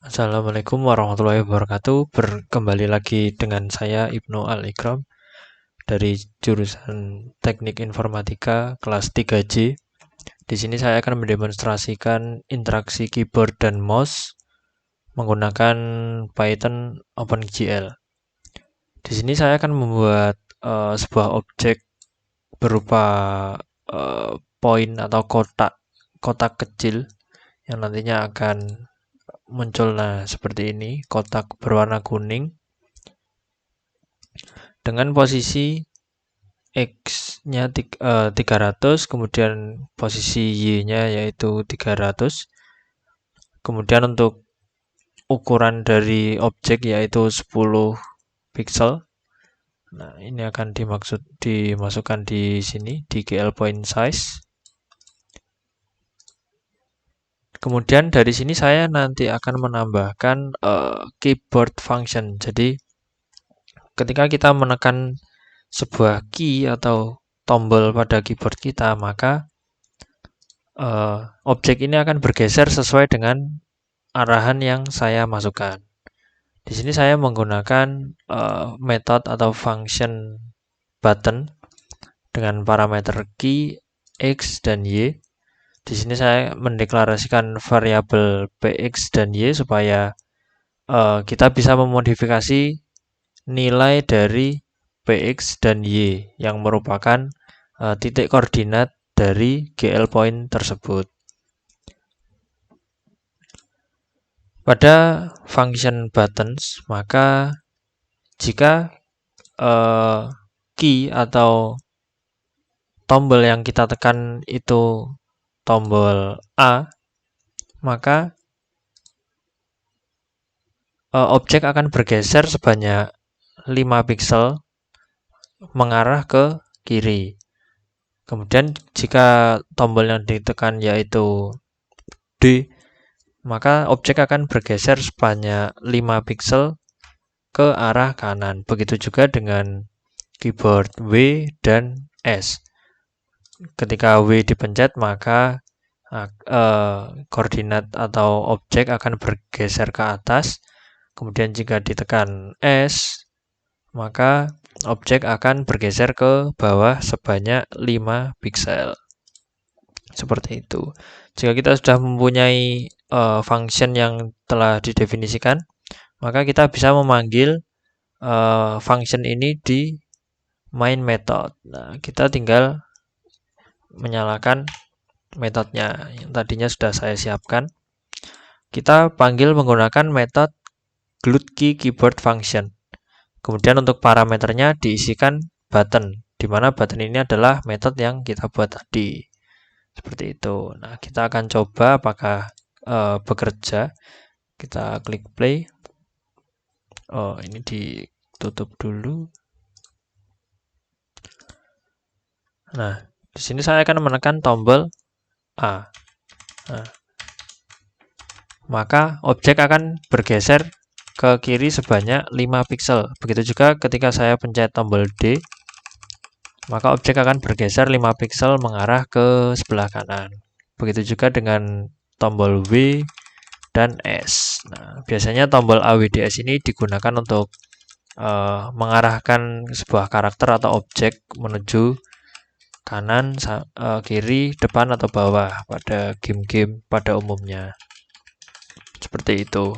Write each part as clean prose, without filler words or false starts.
Assalamualaikum warahmatullahi wabarakatuh. Kembali lagi dengan saya Ibnu Al-Ikram dari jurusan Teknik Informatika kelas 3J. Di sini saya akan mendemonstrasikan interaksi keyboard dan mouse menggunakan Python OpenGL. Di sini saya akan membuat sebuah objek berupa poin atau kotak kecil yang nantinya akan muncul seperti ini, kotak berwarna kuning dengan posisi X-nya 300, kemudian posisi Y-nya yaitu 300. Kemudian untuk ukuran dari objek yaitu 10 pixel. Nah, ini akan dimasukkan di sini di GL point size. Kemudian dari sini saya nanti akan menambahkan keyboard function. Jadi ketika kita menekan sebuah key atau tombol pada keyboard kita, maka objek ini akan bergeser sesuai dengan arahan yang saya masukkan. Di sini saya menggunakan metode atau function button dengan parameter key, X, dan Y. Di sini saya mendeklarasikan variabel px dan y supaya kita bisa memodifikasi nilai dari px dan y yang merupakan titik koordinat dari GL point tersebut. Pada function buttons, maka jika key atau tombol yang kita tekan itu tombol A, maka objek akan bergeser sebanyak 5 pixel mengarah ke kiri. Kemudian jika tombol yang ditekan yaitu D, maka objek akan bergeser sebanyak 5 pixel ke arah kanan. Begitu juga dengan keyboard W dan S. Ketika W dipencet, maka koordinat atau objek akan bergeser ke atas. Kemudian jika ditekan S, maka objek akan bergeser ke bawah sebanyak 5 pixel. Seperti itu. Jika kita sudah mempunyai function yang telah didefinisikan, maka kita bisa memanggil function ini di main method. Nah, kita tinggal menyalakan metodenya yang tadinya sudah saya siapkan. Kita panggil menggunakan metode glutkey keyboard function. Kemudian untuk parameternya diisikan button, di mana button ini adalah metode yang kita buat tadi. Seperti itu. Nah, kita akan coba apakah bekerja. Kita klik play. Oh, ini ditutup dulu. Nah, di sini saya akan menekan tombol A. Nah, maka objek akan bergeser ke kiri sebanyak 5 pixel. Begitu juga ketika saya pencet tombol D, maka objek akan bergeser 5 pixel mengarah ke sebelah kanan. Begitu juga dengan tombol W dan S. Nah, biasanya tombol AWDS ini digunakan untuk mengarahkan sebuah karakter atau objek menuju kanan, kiri, depan, atau bawah pada game-game pada umumnya. Seperti itu.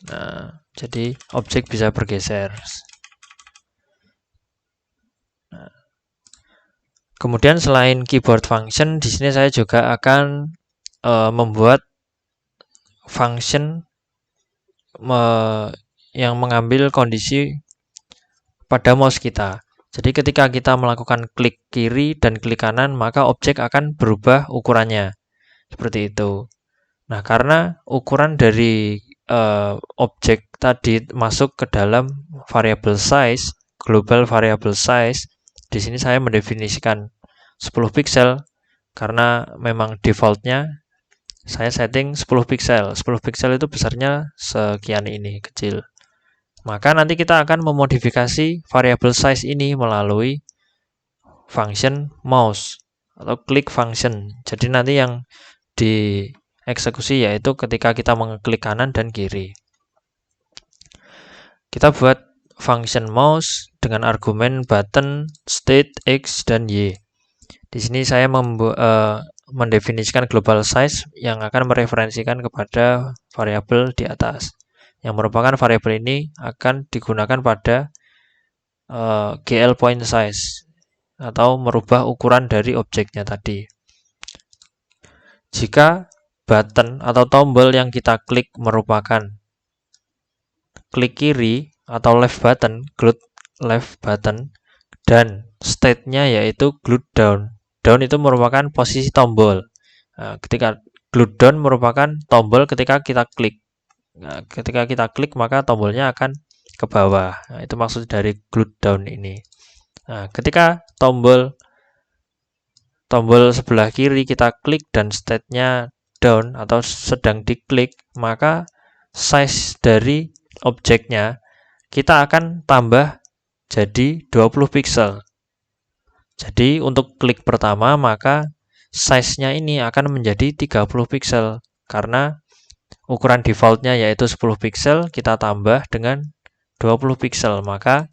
Nah, jadi objek bisa bergeser. Nah, kemudian selain keyboard function, di sini saya juga akan membuat function yang mengambil kondisi pada mouse kita. Jadi ketika kita melakukan klik kiri dan klik kanan, maka objek akan berubah ukurannya. Seperti itu. Nah, karena ukuran dari objek tadi masuk ke dalam variable size, global variable size, di sini saya mendefinisikan 10 pixel karena memang defaultnya saya setting 10 pixel. 10 pixel itu besarnya sekian ini, kecil. Maka nanti kita akan memodifikasi variable size ini melalui function mouse atau click function. Jadi nanti yang di eksekusi, yaitu ketika kita mengeklik kanan dan kiri. Kita buat function mouse dengan argumen button, state, X, dan Y. Di sini saya mendefinisikan global size yang akan mereferensikan kepada variabel di atas, yang merupakan variabel ini akan digunakan pada GL point size atau merubah ukuran dari objeknya tadi. Jika button atau tombol yang kita klik merupakan klik kiri atau left button, glued left button, dan state-nya yaitu glued down. Down itu merupakan posisi tombol. Nah, ketika glued down merupakan tombol ketika kita klik. Nah, ketika kita klik maka tombolnya akan ke bawah. Nah, itu maksud dari glued down ini. Nah, ketika tombol sebelah kiri kita klik dan state-nya down atau sedang diklik, maka size dari objeknya kita akan tambah jadi 20 pixel. Jadi untuk klik pertama maka size-nya ini akan menjadi 30 pixel karena ukuran default-nya yaitu 10 pixel, kita tambah dengan 20 pixel, maka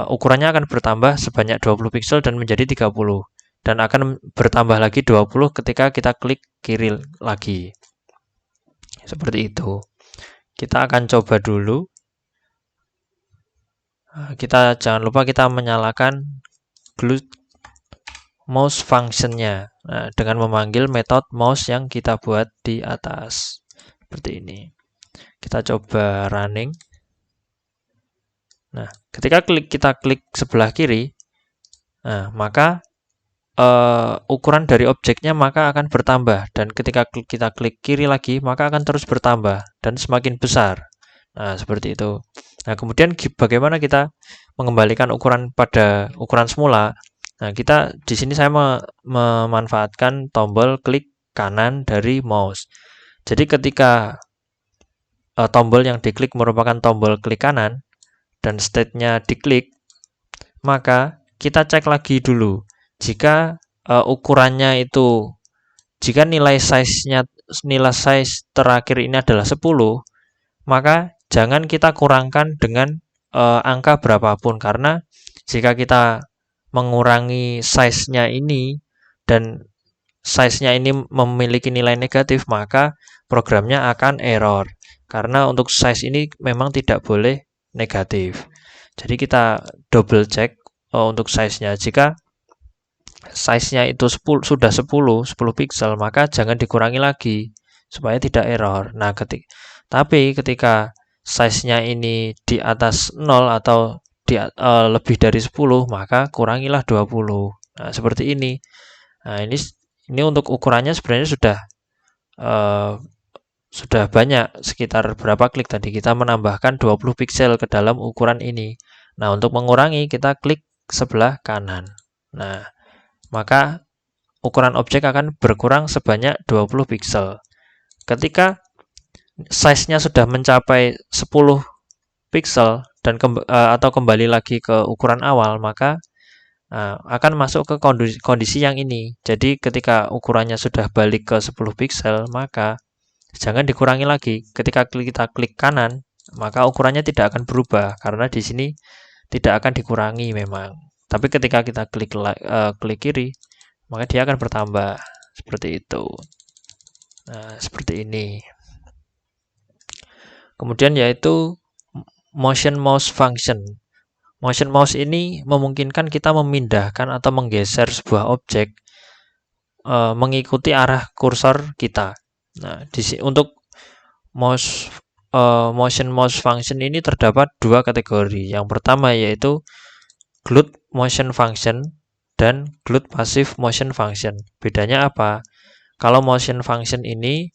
ukurannya akan bertambah sebanyak 20 pixel dan menjadi 30, dan akan bertambah lagi 20 ketika kita klik kiri lagi. Seperti itu. Kita akan coba dulu. Kita jangan lupa kita menyalakan glued mouse function-nya dengan memanggil metode mouse yang kita buat di atas. Seperti ini. Kita coba running. Nah, ketika kita klik sebelah kiri, maka ukuran dari objeknya maka akan bertambah, dan ketika kita klik kiri lagi maka akan terus bertambah dan semakin besar. Nah, seperti itu. Nah, kemudian bagaimana kita mengembalikan ukuran pada ukuran semula? Nah, kita di sini saya memanfaatkan tombol klik kanan dari mouse. Jadi ketika tombol yang diklik merupakan tombol klik kanan dan state-nya diklik, maka kita cek lagi dulu. Jika ukurannya itu, jika nilai size terakhir ini adalah 10, maka jangan kita kurangkan dengan angka berapapun, karena jika kita mengurangi size-nya ini dan size-nya ini memiliki nilai negatif, maka programnya akan error, karena untuk size ini memang tidak boleh negatif. Jadi kita double check untuk size-nya. Jika size-nya itu sudah 10 pixel, maka jangan dikurangi lagi supaya tidak error. Nah, tapi ketika size-nya ini di atas 0 atau lebih dari 10, maka kurangilah 20. Nah, seperti ini. Nah, ini untuk ukurannya sebenarnya sudah banyak, sekitar berapa klik tadi kita menambahkan 20 pixel ke dalam ukuran ini. Nah, untuk mengurangi kita klik sebelah kanan. Nah, maka ukuran objek akan berkurang sebanyak 20 pixel. Ketika size-nya sudah mencapai 10 pixel dan atau kembali lagi ke ukuran awal, maka akan masuk ke kondisi yang ini. Jadi ketika ukurannya sudah balik ke 10 pixel, maka jangan dikurangi lagi. Ketika kita klik kanan, maka ukurannya tidak akan berubah karena di sini tidak akan dikurangi memang. Tapi ketika kita klik kiri, maka dia akan bertambah. Seperti itu. Nah, seperti ini. Kemudian yaitu motion mouse function. Motion mouse ini memungkinkan kita memindahkan atau menggeser sebuah objek mengikuti arah kursor kita. Nah, untuk motion mouse function ini terdapat dua kategori. Yang pertama yaitu glued motion function dan glued passive motion function. Bedanya apa? Kalau motion function ini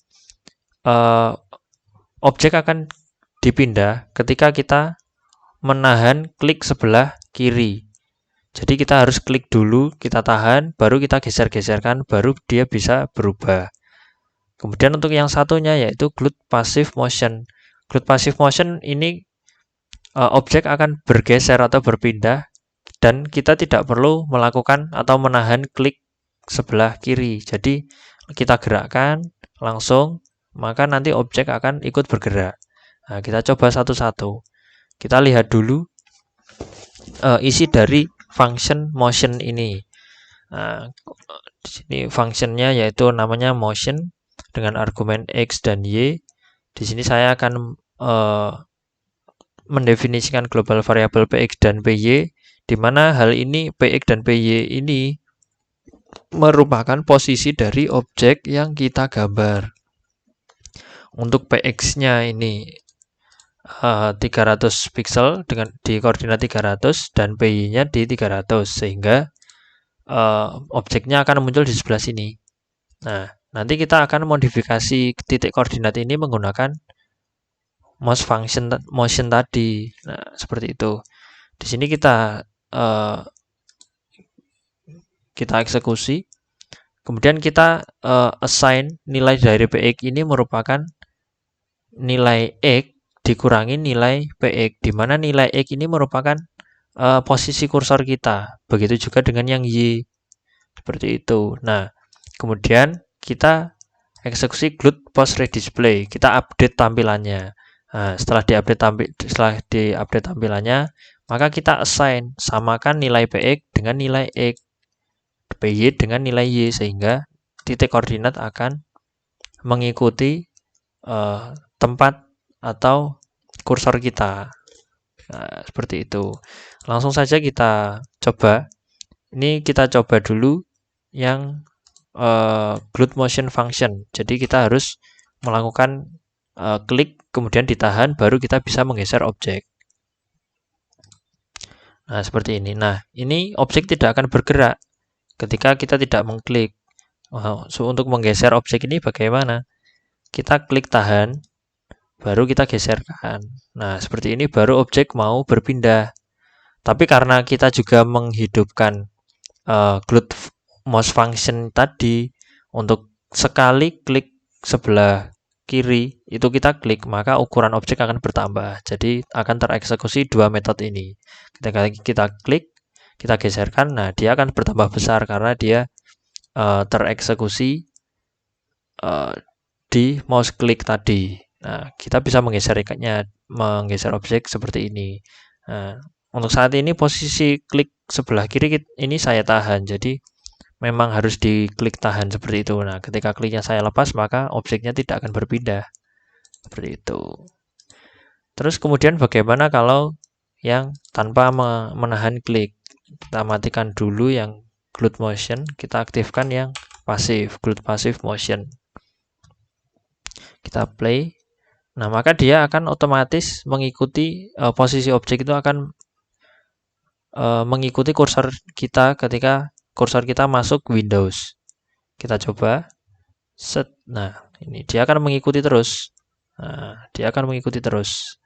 objek akan dipindah ketika kita menahan klik sebelah kiri. Jadi kita harus klik dulu, kita tahan, baru kita geser-geserkan, baru dia bisa berubah. Kemudian untuk yang satunya yaitu glued passive motion. Glued passive motion ini objek akan bergeser atau berpindah dan kita tidak perlu melakukan atau menahan klik sebelah kiri. Jadi kita gerakkan, langsung, maka nanti objek akan ikut bergerak. Nah, kita coba satu-satu. Kita lihat dulu isi dari function motion ini. Nah, di sini functionnya yaitu namanya motion dengan argumen x dan y. Di sini saya akan mendefinisikan global variable px dan py, di mana hal ini px dan py ini merupakan posisi dari objek yang kita gambar. Untuk px-nya ini 300 pixel dengan di koordinat 300 dan py-nya di 300, sehingga objeknya akan muncul di sebelah sini. Nah, nanti kita akan modifikasi titik koordinat ini menggunakan motion tadi. Nah, seperti itu. Di sini kita eksekusi. Kemudian kita assign nilai dari px ini merupakan nilai x dikurangi nilai px, di mana nilai x ini merupakan posisi kursor kita. Begitu juga dengan yang y. Seperti itu. Nah, kemudian kita eksekusi glut post redisplay. Kita update tampilannya. Nah, setelah diupdate tampilannya, maka kita assign, samakan nilai px dengan nilai x, py dengan nilai y, sehingga titik koordinat akan mengikuti tempat atau kursor kita. Nah, seperti itu. Langsung saja kita coba. Ini kita coba dulu yang glut motion function. Jadi kita harus melakukan klik, kemudian ditahan, baru kita bisa menggeser objek. Nah, seperti ini. Nah, ini objek tidak akan bergerak ketika kita tidak mengklik. Untuk menggeser objek ini bagaimana? Kita klik tahan, baru kita geserkan. Nah, seperti ini baru objek mau berpindah. Tapi karena kita juga menghidupkan glut mouse function tadi, untuk sekali klik sebelah kiri itu kita klik, maka ukuran objek akan bertambah. Jadi akan tereksekusi dua metode ini. Ketika kita klik, kita geserkan, nah dia akan bertambah besar karena dia tereksekusi di mouse klik tadi. Nah, kita bisa menggeser objek seperti ini. Nah, untuk saat ini posisi klik sebelah kiri ini saya tahan, jadi memang harus diklik tahan seperti itu. Nah, ketika kliknya saya lepas, maka objeknya tidak akan berpindah. Seperti itu. Terus kemudian bagaimana kalau yang tanpa menahan klik? Kita matikan dulu yang glut motion, kita aktifkan yang pasif, glut passive motion. Kita play. Nah, maka dia akan otomatis mengikuti posisi objek itu akan mengikuti kursor kita ketika kursor kita masuk Windows. Kita coba set. Nah, ini dia akan mengikuti terus. Nah, dia akan mengikuti terus.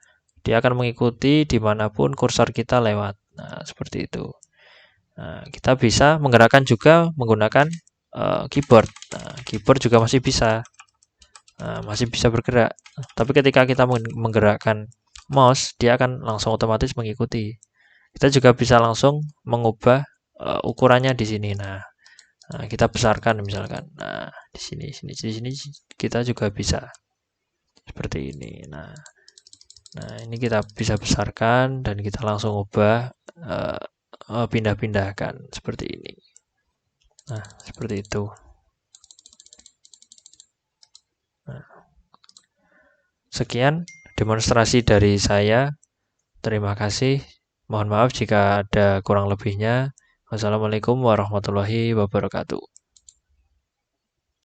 Dia akan mengikuti dimanapun kursor kita lewat. Nah, seperti itu. Nah, kita bisa menggerakkan juga menggunakan keyboard. Nah, keyboard juga masih bisa. Masih bisa bergerak. Tapi ketika kita menggerakkan mouse, dia akan langsung otomatis mengikuti. Kita juga bisa langsung mengubah ukurannya di sini. Nah, kita besarkan misalkan. Nah, di sini kita juga bisa seperti ini. Nah, ini kita bisa besarkan dan kita langsung ubah, pindah-pindahkan seperti ini. Nah, seperti itu. Nah, sekian demonstrasi dari saya. Terima kasih. Mohon maaf jika ada kurang lebihnya. Wassalamualaikum warahmatullahi wabarakatuh.